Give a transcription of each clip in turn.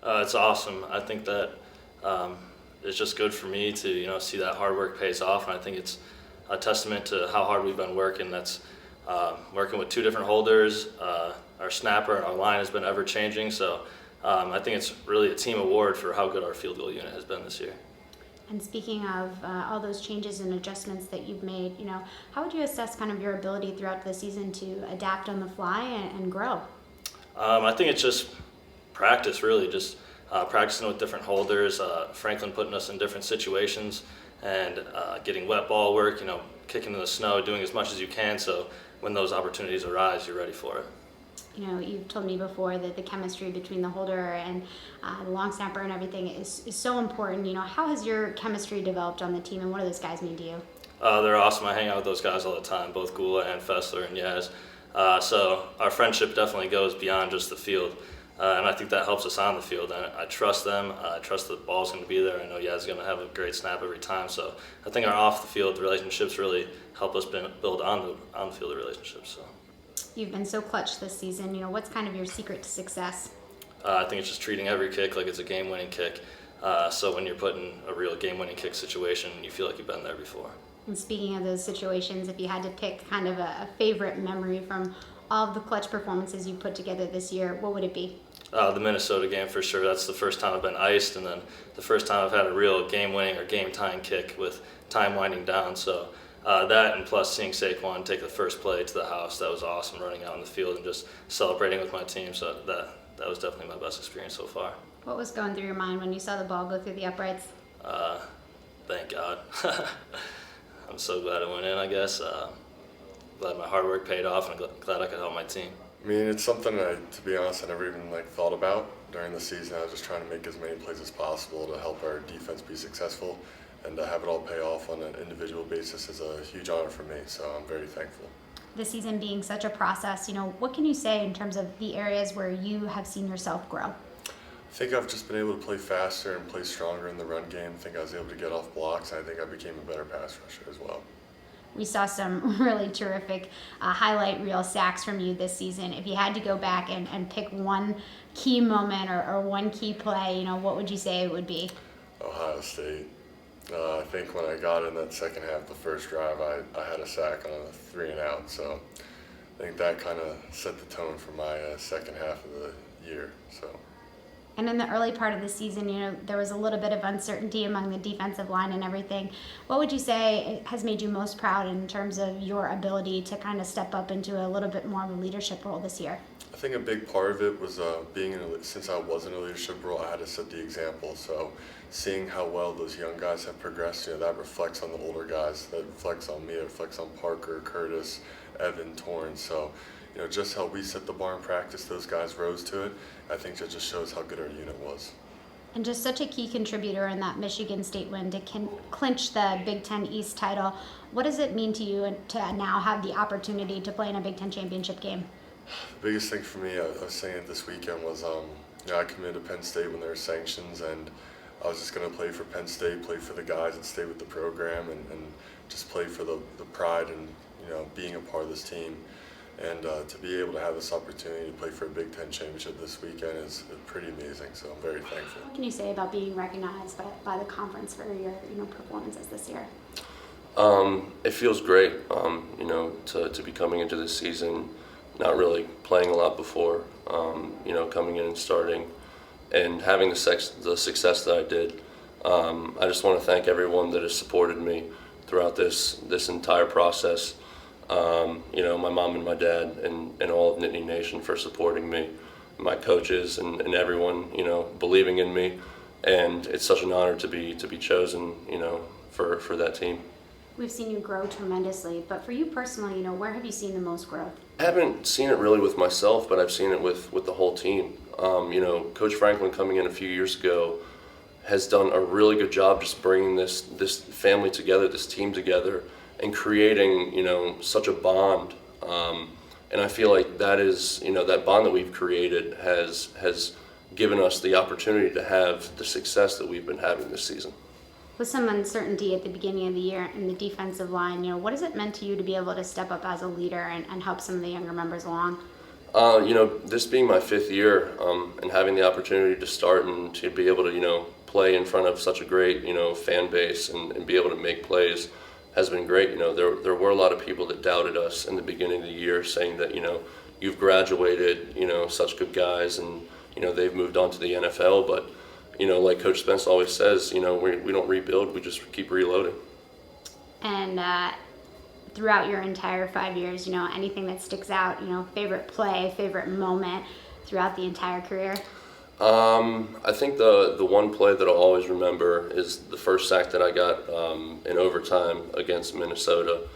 It's awesome. I think that um, it's just good for me to see that hard work pays off, and I think it's a testament to how hard we've been working. That's working with two different holders. Our snapper and our line has been ever changing, so I think it's really a team award for how good our field goal unit has been this year. And speaking of all those changes and adjustments that you've made, how would you assess kind of your ability throughout the season to adapt on the fly and grow? I think it's just practice, really, just practicing with different holders. Franklin putting us in different situations and getting wet ball work, kicking in the snow, doing as much as you can so when those opportunities arise, you're ready for it. You've told me before that the chemistry between the holder and the long snapper and everything is so important. How has your chemistry developed on the team, and what do those guys mean to you? They're awesome. I hang out with those guys all the time, both Gula and Fessler and Yaz. So our friendship definitely goes beyond just the field. And I think that helps us on the field. And I trust them. I trust the ball's going to be there. I know Yaz is going to have a great snap every time. So I think our off the field relationships really help us build on the field relationships. So. You've been so clutch this season. What's kind of your secret to success? I think it's just treating every kick like it's a game-winning kick. So when you're put in a real game-winning kick situation, you feel like you've been there before. And speaking of those situations, if you had to pick kind of a favorite memory from all of the clutch performances you put together this year, what would it be? The Minnesota game for sure. That's the first time I've been iced, and then the first time I've had a real game-winning or game-tying kick with time winding down. So that, and plus seeing Saquon take the first play to the house, that was awesome, running out in the field and just celebrating with my team. So that was definitely my best experience so far. What was going through your mind when you saw the ball go through the uprights? Thank God. I'm so glad it went in, I guess. Glad my hard work paid off, and glad I could help my team. I mean, it's something to be honest, I never even thought about during the season. I was just trying to make as many plays as possible to help our defense be successful, and to have it all pay off on an individual basis is a huge honor for me, so I'm very thankful. The season being such a process, what can you say in terms of the areas where you have seen yourself grow? I think I've just been able to play faster and play stronger in the run game. I think I was able to get off blocks, and I think I became a better pass rusher as well. We saw some really terrific highlight reel sacks from you this season. If you had to go back and pick one key moment or one key play, what would you say it would be? Ohio State. I think when I got in that second half, the first drive, I had a sack on a 3-and-out. So I think that kind of set the tone for my second half of the year. So. And in the early part of the season, there was a little bit of uncertainty among the defensive line and everything. What would you say has made you most proud in terms of your ability to kind of step up into a little bit more of a leadership role this year? I think a big part of it was since I was in a leadership role, I had to set the example. So seeing how well those young guys have progressed, that reflects on the older guys, that reflects on me, that reflects on Parker, Curtis, Evan, Torrance. So just how we set the bar in practice, those guys rose to it. I think that just shows how good our unit was. And just such a key contributor in that Michigan State win to clinch the Big Ten East title. What does it mean to you to now have the opportunity to play in a Big Ten championship game? The biggest thing for me, I was saying it this weekend, was I committed to Penn State when there were sanctions, and I was just going to play for Penn State, play for the guys that stay with the program, and just play for the pride and being a part of this team. And to be able to have this opportunity to play for a Big Ten championship this weekend is pretty amazing, so I'm very thankful. What can you say about being recognized by the conference for your performances this year? It feels great, to be coming into this season, not really playing a lot before, coming in and starting, and having the success that I did. I just want to thank everyone that has supported me throughout this entire process. My mom and my dad and all of Nittany Nation for supporting me, my coaches and everyone, believing in me, and it's such an honor to be chosen, for that team. We've seen you grow tremendously, but for you personally, where have you seen the most growth? I haven't seen it really with myself, but I've seen it with the whole team. Coach Franklin coming in a few years ago has done a really good job just bringing this family together, this team together, and creating, such a bond. And I feel like that is, that bond that we've created has given us the opportunity to have the success that we've been having this season. With some uncertainty at the beginning of the year in the defensive line, what has it meant to you to be able to step up as a leader and help some of the younger members along? This being my 5th year, and having the opportunity to start and to be able to, play in front of such a great, fan base and be able to make plays has been great. There were a lot of people that doubted us in the beginning of the year, saying that, you've graduated, such good guys, and, they've moved on to the NFL. But, like Coach Spence always says, we don't rebuild, we just keep reloading. And throughout your entire 5 years, anything that sticks out, favorite play, favorite moment throughout the entire career? I think the one play that I'll always remember is the first sack that I got in overtime against Minnesota.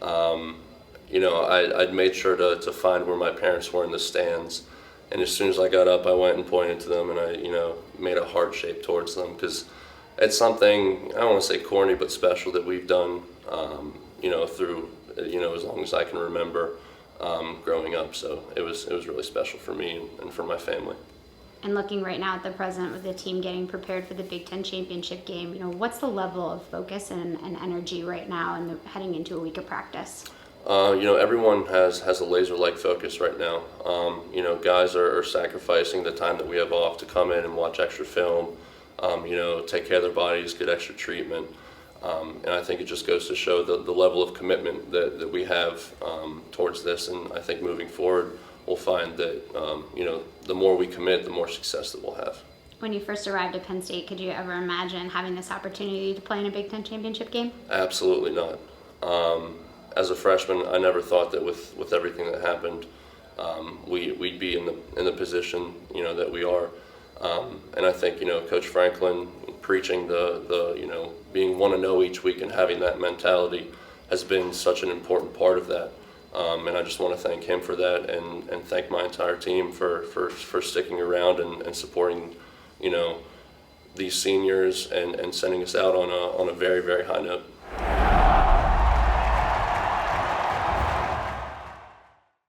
I'd made sure to find where my parents were in the stands, and as soon as I got up, I went and pointed to them, and I made a heart shape towards them, because it's something, I don't want to say corny, but special that we've done through as long as I can remember growing up. So it was really special for me and for my family. And looking right now at the present with the team getting prepared for the Big Ten championship game, what's the level of focus and energy right now and heading into a week of practice? Everyone has a laser-like focus right now. Guys are sacrificing the time that we have off to come in and watch extra film, take care of their bodies, get extra treatment. And I think it just goes to show the level of commitment that we have towards this. And I think moving forward, we'll find that, the more we commit, the more success that we'll have. When you first arrived at Penn State, could you ever imagine having this opportunity to play in a Big Ten championship game? Absolutely not. As a freshman, I never thought that with everything that happened, we'd be in the position, that we are. And I think, Coach Franklin preaching the being want to know each week and having that mentality has been such an important part of that. And I just want to thank him for that, and thank my entire team for sticking around and supporting, these seniors and sending us out on a very, very high note.